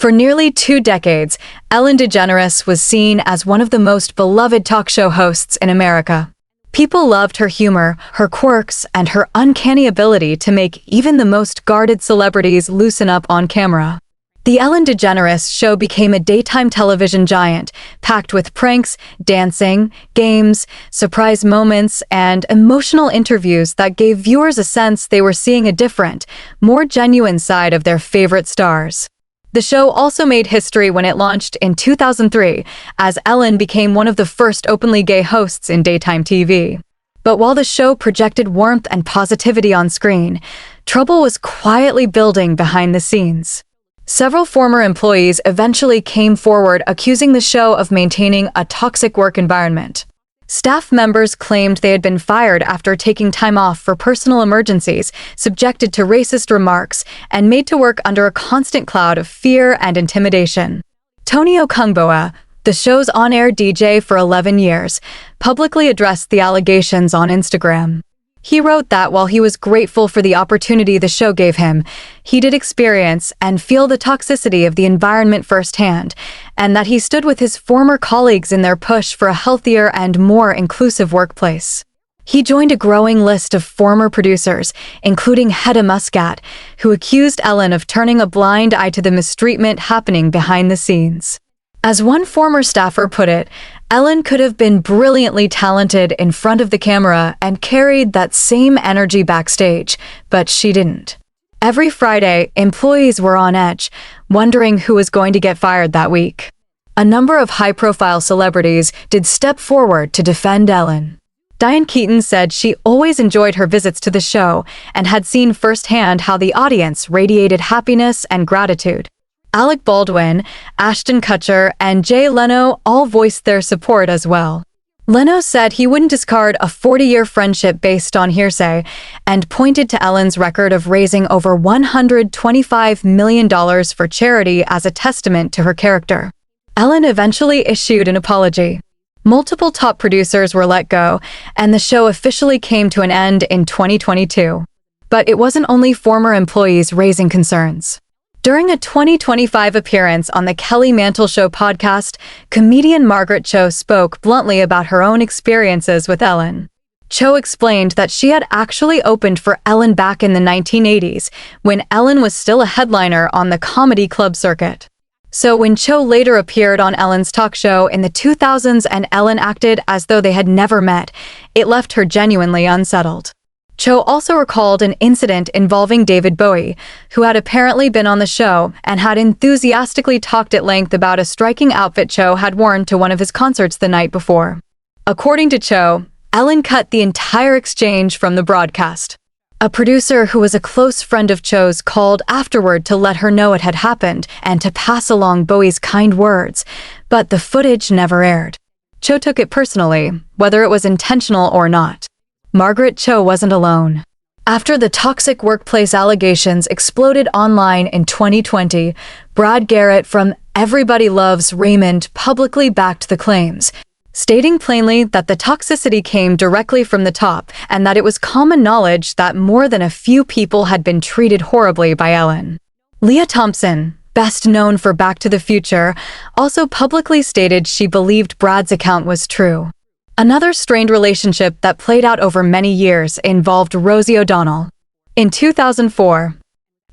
For nearly 2 decades, Ellen DeGeneres was seen as one of the most beloved talk show hosts in America. People loved her humor, her quirks, and her uncanny ability to make even the most guarded celebrities loosen up on camera. The Ellen DeGeneres Show became a daytime television giant, packed with pranks, dancing, games, surprise moments, and emotional interviews that gave viewers a sense they were seeing a different, more genuine side of their favorite stars. The show also made history when it launched in 2003, as Ellen became one of the first openly gay hosts in daytime TV. But while the show projected warmth and positivity on screen, trouble was quietly building behind the scenes. Several former employees eventually came forward accusing the show of maintaining a toxic work environment. Staff members claimed they had been fired after taking time off for personal emergencies, subjected to racist remarks, and made to work under a constant cloud of fear and intimidation. Tony Okungboa, the show's on-air DJ for 11 years, publicly addressed the allegations on Instagram. He wrote that while he was grateful for the opportunity the show gave him, he did experience and feel the toxicity of the environment firsthand, and that he stood with his former colleagues in their push for a healthier and more inclusive workplace. He joined a growing list of former producers, including Hedda Muscat, who accused Ellen of turning a blind eye to the mistreatment happening behind the scenes. As one former staffer put it, Ellen could have been brilliantly talented in front of the camera and carried that same energy backstage, but she didn't. Every Friday, employees were on edge, wondering who was going to get fired that week. A number of high-profile celebrities did step forward to defend Ellen. Diane Keaton said she always enjoyed her visits to the show and had seen firsthand how the audience radiated happiness and gratitude. Alec Baldwin, Ashton Kutcher, and Jay Leno all voiced their support as well. Leno said he wouldn't discard a 40-year friendship based on hearsay and pointed to Ellen's record of raising over $125 million for charity as a testament to her character. Ellen eventually issued an apology. Multiple top producers were let go, and the show officially came to an end in 2022. But it wasn't only former employees raising concerns. During a 2025 appearance on the Kelly Mantle Show podcast, comedian Margaret Cho spoke bluntly about her own experiences with Ellen. Cho explained that she had actually opened for Ellen back in the 1980s, when Ellen was still a headliner on the comedy club circuit. So when Cho later appeared on Ellen's talk show in the 2000s and Ellen acted as though they had never met, it left her genuinely unsettled. Cho also recalled an incident involving David Bowie, who had apparently been on the show and had enthusiastically talked at length about a striking outfit Cho had worn to one of his concerts the night before. According to Cho, Ellen cut the entire exchange from the broadcast. A producer who was a close friend of Cho's called afterward to let her know it had happened and to pass along Bowie's kind words, but the footage never aired. Cho took it personally, whether it was intentional or not. Margaret Cho wasn't alone. After the toxic workplace allegations exploded online in 2020, Brad Garrett from Everybody Loves Raymond publicly backed the claims, stating plainly that the toxicity came directly from the top and that it was common knowledge that more than a few people had been treated horribly by Ellen. Leah Thompson, best known for Back to the Future, also publicly stated she believed Brad's account was true. Another strained relationship that played out over many years involved Rosie O'Donnell. In 2004,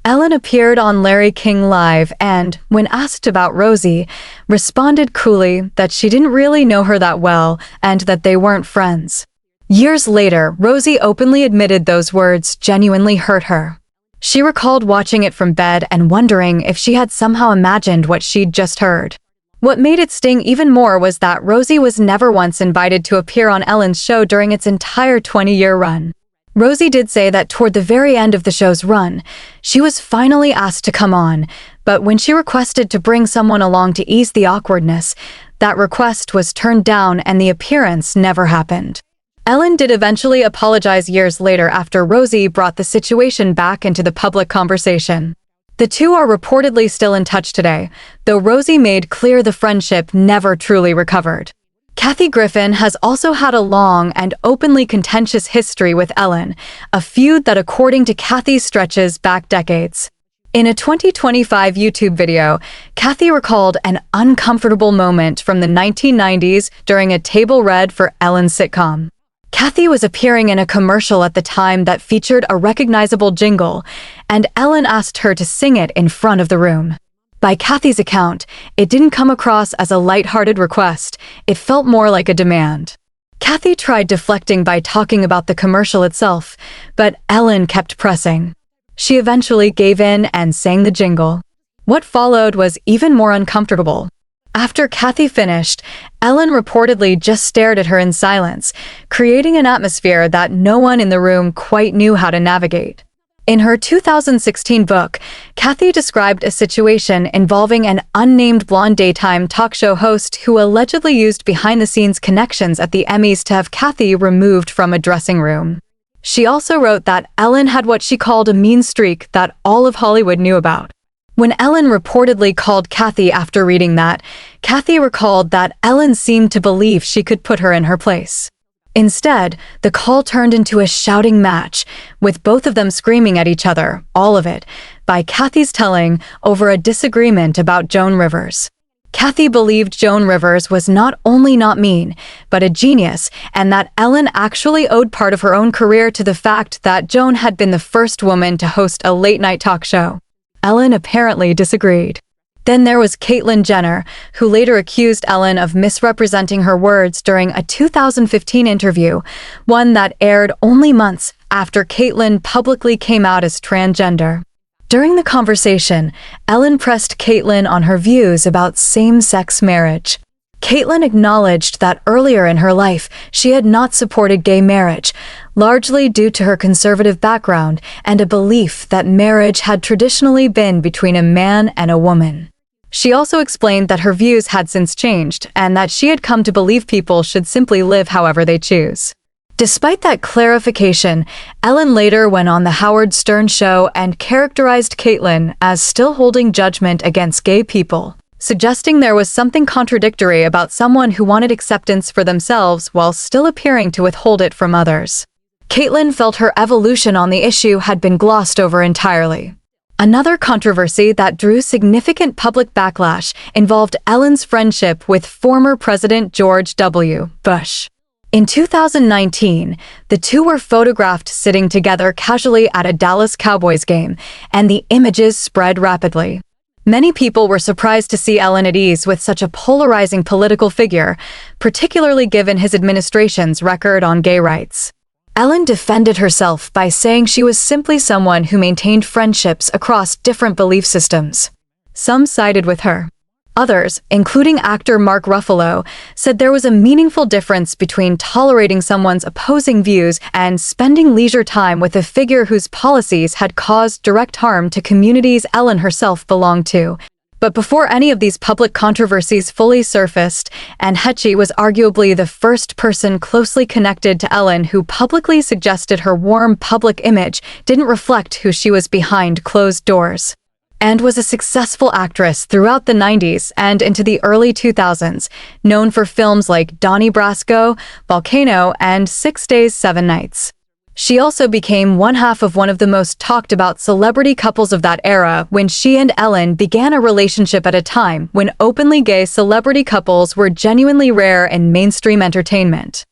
Ellen appeared on Larry King Live and, when asked about Rosie, responded coolly that she didn't really know her that well and that they weren't friends. Years later, Rosie openly admitted those words genuinely hurt her. She recalled watching it from bed and wondering if she had somehow imagined what she'd just heard. What made it sting even more was that Rosie was never once invited to appear on Ellen's show during its entire 20-year run. Rosie did say that toward the very end of the show's run, she was finally asked to come on, but when she requested to bring someone along to ease the awkwardness, that request was turned down and the appearance never happened. Ellen did eventually apologize years later after Rosie brought the situation back into the public conversation. The two are reportedly still in touch today, though Rosie made clear the friendship never truly recovered. Kathy Griffin has also had a long and openly contentious history with Ellen, a feud that according to Kathy stretches back decades. In a 2025 YouTube video, Kathy recalled an uncomfortable moment from the 1990s during a table read for Ellen's sitcom. Kathy was appearing in a commercial at the time that featured a recognizable jingle, and Ellen asked her to sing it in front of the room. By Kathy's account, it didn't come across as a lighthearted request, it felt more like a demand. Kathy tried deflecting by talking about the commercial itself, but Ellen kept pressing. She eventually gave in and sang the jingle. What followed was even more uncomfortable. After Kathy finished, Ellen reportedly just stared at her in silence, creating an atmosphere that no one in the room quite knew how to navigate. In her 2016 book, Kathy described a situation involving an unnamed blonde daytime talk show host who allegedly used behind-the-scenes connections at the Emmys to have Kathy removed from a dressing room. She also wrote that Ellen had what she called a mean streak that all of Hollywood knew about. When Ellen reportedly called Kathy after reading that, Kathy recalled that Ellen seemed to believe she could put her in her place. Instead, the call turned into a shouting match, with both of them screaming at each other, all of it, by Kathy's telling, over a disagreement about Joan Rivers. Kathy believed Joan Rivers was not only not mean, but a genius, and that Ellen actually owed part of her own career to the fact that Joan had been the first woman to host a late-night talk show. Ellen apparently disagreed. Then there was Caitlyn Jenner, who later accused Ellen of misrepresenting her words during a 2015 interview, one that aired only months after Caitlyn publicly came out as transgender. During the conversation, Ellen pressed Caitlyn on her views about same-sex marriage. Caitlyn acknowledged that earlier in her life she had not supported gay marriage, largely due to her conservative background and a belief that marriage had traditionally been between a man and a woman. She also explained that her views had since changed and that she had come to believe people should simply live however they choose. Despite that clarification, Ellen later went on The Howard Stern Show and characterized Caitlyn as still holding judgment against gay people, suggesting there was something contradictory about someone who wanted acceptance for themselves while still appearing to withhold it from others. Caitlyn felt her evolution on the issue had been glossed over entirely. Another controversy that drew significant public backlash involved Ellen's friendship with former President George W. Bush. In 2019, the two were photographed sitting together casually at a Dallas Cowboys game, and the images spread rapidly. Many people were surprised to see Ellen at ease with such a polarizing political figure, particularly given his administration's record on gay rights. Ellen defended herself by saying she was simply someone who maintained friendships across different belief systems. Some sided with her. Others, including actor Mark Ruffalo, said there was a meaningful difference between tolerating someone's opposing views and spending leisure time with a figure whose policies had caused direct harm to communities Ellen herself belonged to. But before any of these public controversies fully surfaced, Anne Heche was arguably the first person closely connected to Ellen who publicly suggested her warm public image didn't reflect who she was behind closed doors. And was a successful actress throughout the 90s and into the early 2000s, known for films like Donnie Brasco, Volcano, and 6 Days, 7 Nights. She also became one half of one of the most talked about celebrity couples of that era when she and Ellen began a relationship at a time when openly gay celebrity couples were genuinely rare in mainstream entertainment.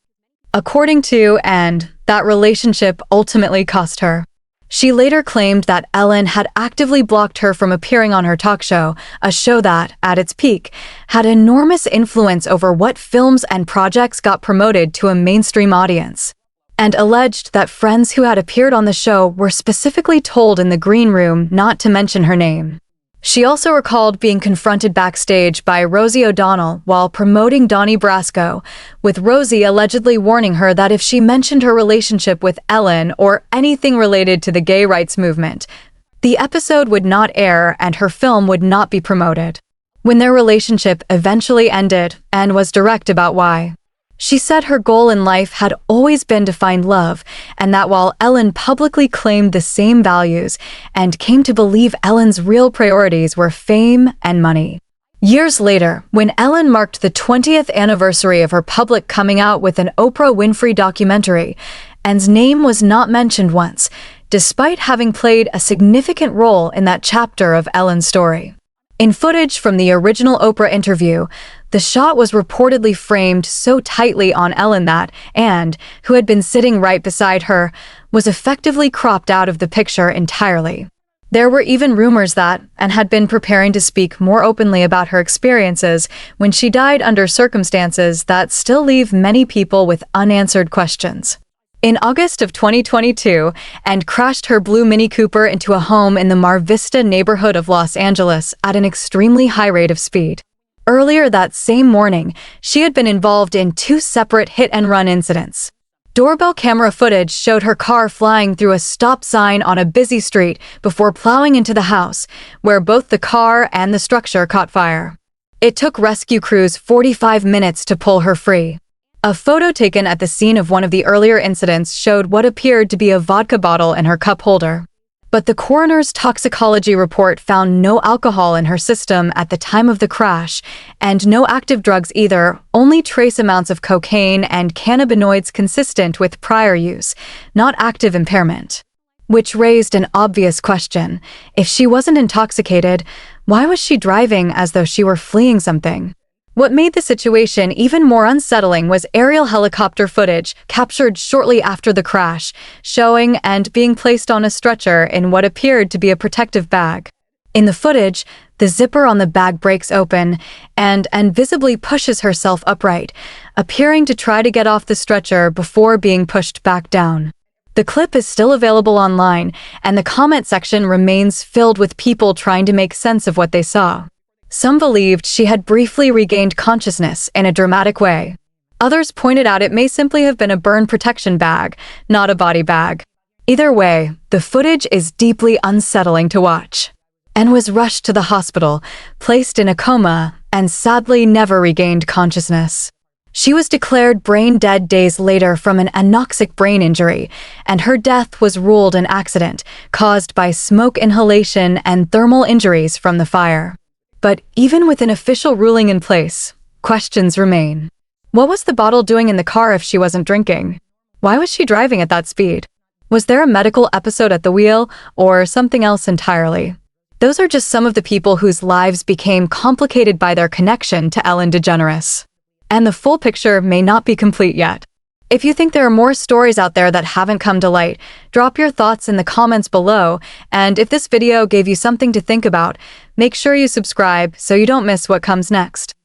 According to Anne, that relationship ultimately cost her. She later claimed that Ellen had actively blocked her from appearing on her talk show, a show that, at its peak, had enormous influence over what films and projects got promoted to a mainstream audience, and alleged that friends who had appeared on the show were specifically told in the green room not to mention her name. She also recalled being confronted backstage by Rosie O'Donnell while promoting Donnie Brasco, with Rosie allegedly warning her that if she mentioned her relationship with Ellen or anything related to the gay rights movement, the episode would not air and her film would not be promoted. When their relationship eventually ended, Anne was direct about why. She said her goal in life had always been to find love, and that while Ellen publicly claimed the same values and came to believe Ellen's real priorities were fame and money. Years later, when Ellen marked the 20th anniversary of her public coming out with an Oprah Winfrey documentary, Anne's name was not mentioned once, despite having played a significant role in that chapter of Ellen's story. In footage from the original Oprah interview, the shot was reportedly framed so tightly on Ellen that Anne, who had been sitting right beside her, was effectively cropped out of the picture entirely. There were even rumors that Anne had been preparing to speak more openly about her experiences when she died under circumstances that still leave many people with unanswered questions. In August of 2022, Anne crashed her blue Mini Cooper into a home in the Mar Vista neighborhood of Los Angeles at an extremely high rate of speed. Earlier that same morning, she had been involved in 2 separate hit-and-run incidents. Doorbell camera footage showed her car flying through a stop sign on a busy street before plowing into the house, where both the car and the structure caught fire. It took rescue crews 45 minutes to pull her free. A photo taken at the scene of one of the earlier incidents showed what appeared to be a vodka bottle in her cup holder. But the coroner's toxicology report found no alcohol in her system at the time of the crash, and no active drugs either, only trace amounts of cocaine and cannabinoids consistent with prior use, not active impairment. Which raised an obvious question. If she wasn't intoxicated, why was she driving as though she were fleeing something? What made the situation even more unsettling was aerial helicopter footage captured shortly after the crash, showing and being placed on a stretcher in what appeared to be a protective bag. In the footage, the zipper on the bag breaks open and visibly pushes herself upright, appearing to try to get off the stretcher before being pushed back down. The clip is still available online, and the comment section remains filled with people trying to make sense of what they saw. Some believed she had briefly regained consciousness in a dramatic way. Others pointed out it may simply have been a burn protection bag, not a body bag. Either way, the footage is deeply unsettling to watch. Anne was rushed to the hospital, placed in a coma, and sadly never regained consciousness. She was declared brain dead days later from an anoxic brain injury, and her death was ruled an accident caused by smoke inhalation and thermal injuries from the fire. But even with an official ruling in place, questions remain. What was the bottle doing in the car if she wasn't drinking? Why was she driving at that speed? Was there a medical episode at the wheel, or something else entirely? Those are just some of the people whose lives became complicated by their connection to Ellen DeGeneres. And the full picture may not be complete yet. If you think there are more stories out there that haven't come to light, drop your thoughts in the comments below, and if this video gave you something to think about, make sure you subscribe so you don't miss what comes next.